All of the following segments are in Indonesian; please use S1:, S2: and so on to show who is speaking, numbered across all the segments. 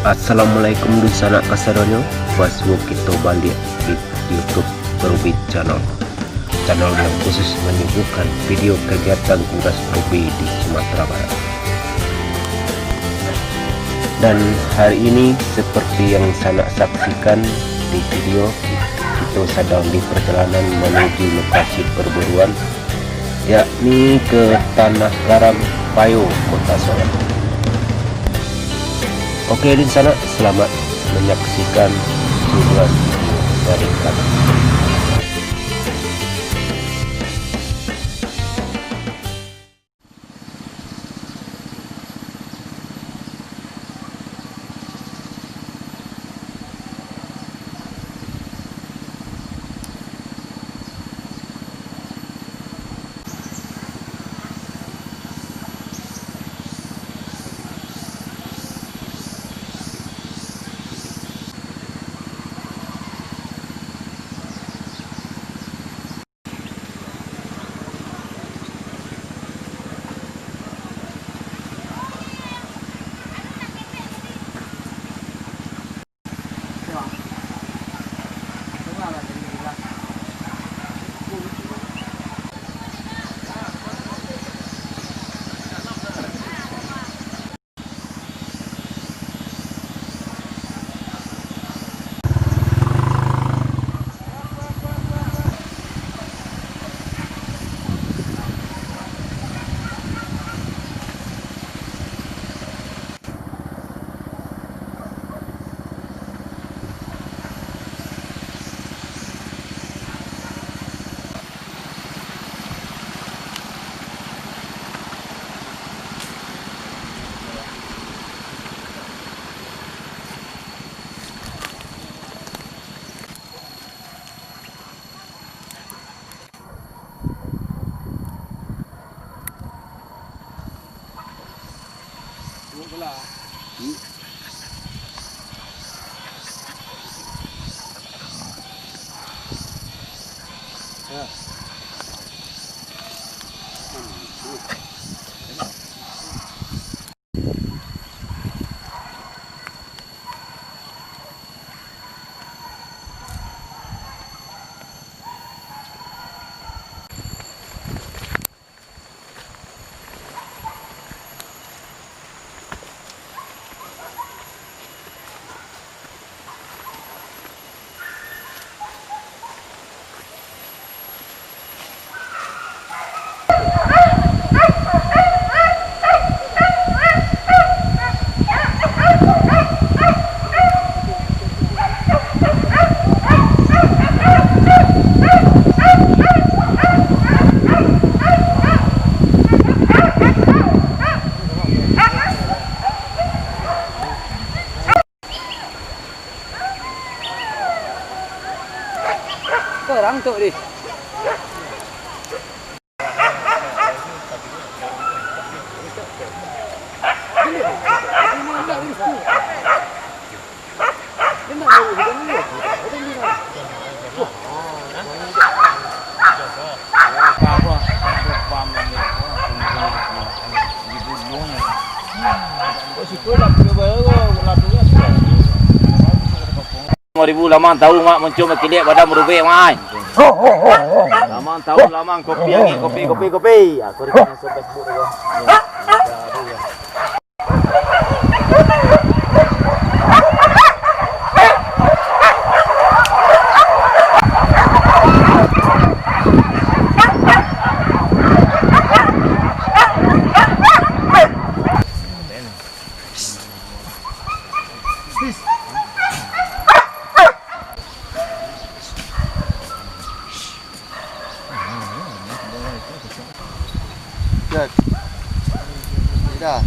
S1: Assalamualaikum di sana kasaranyo, Facebook kita balik di YouTube Probi Channel yang khusus menyuguhkan video kegiatan tugas Probi di Sumatera Barat. Dan hari ini seperti yang sana saksikan di video, kita sedang di perjalanan menuju lokasi perburuan, yakni ke Tanah Garam Payo, Kota Solo. Oke, di sana selamat menyaksikan tujuan dari kami.
S2: Orang tuh di.
S3: Ribu lamang tahu mak muncul makilek pada merubek mai. Lamang tahu lamang kopi lagi kopi. Aku rekan Facebook dulu.
S4: Dah.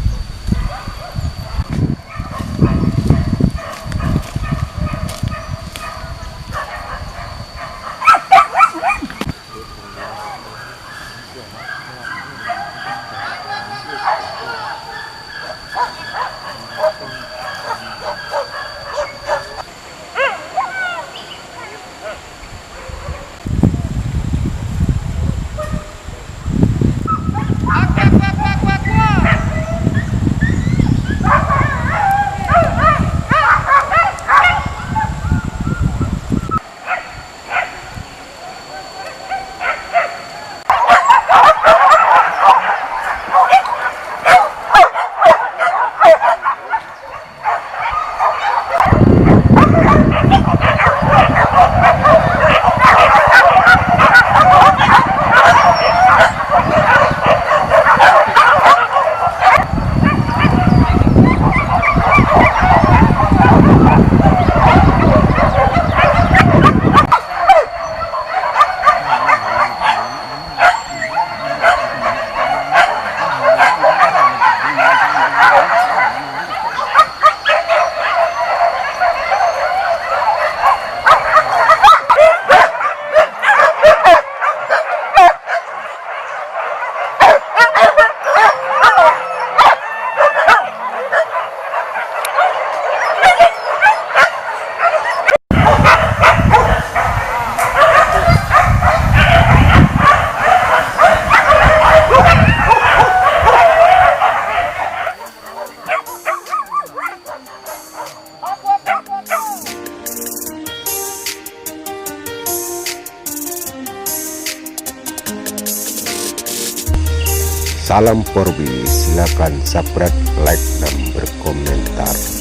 S1: Salam Porbi, silakan subscribe, like dan berkomentar.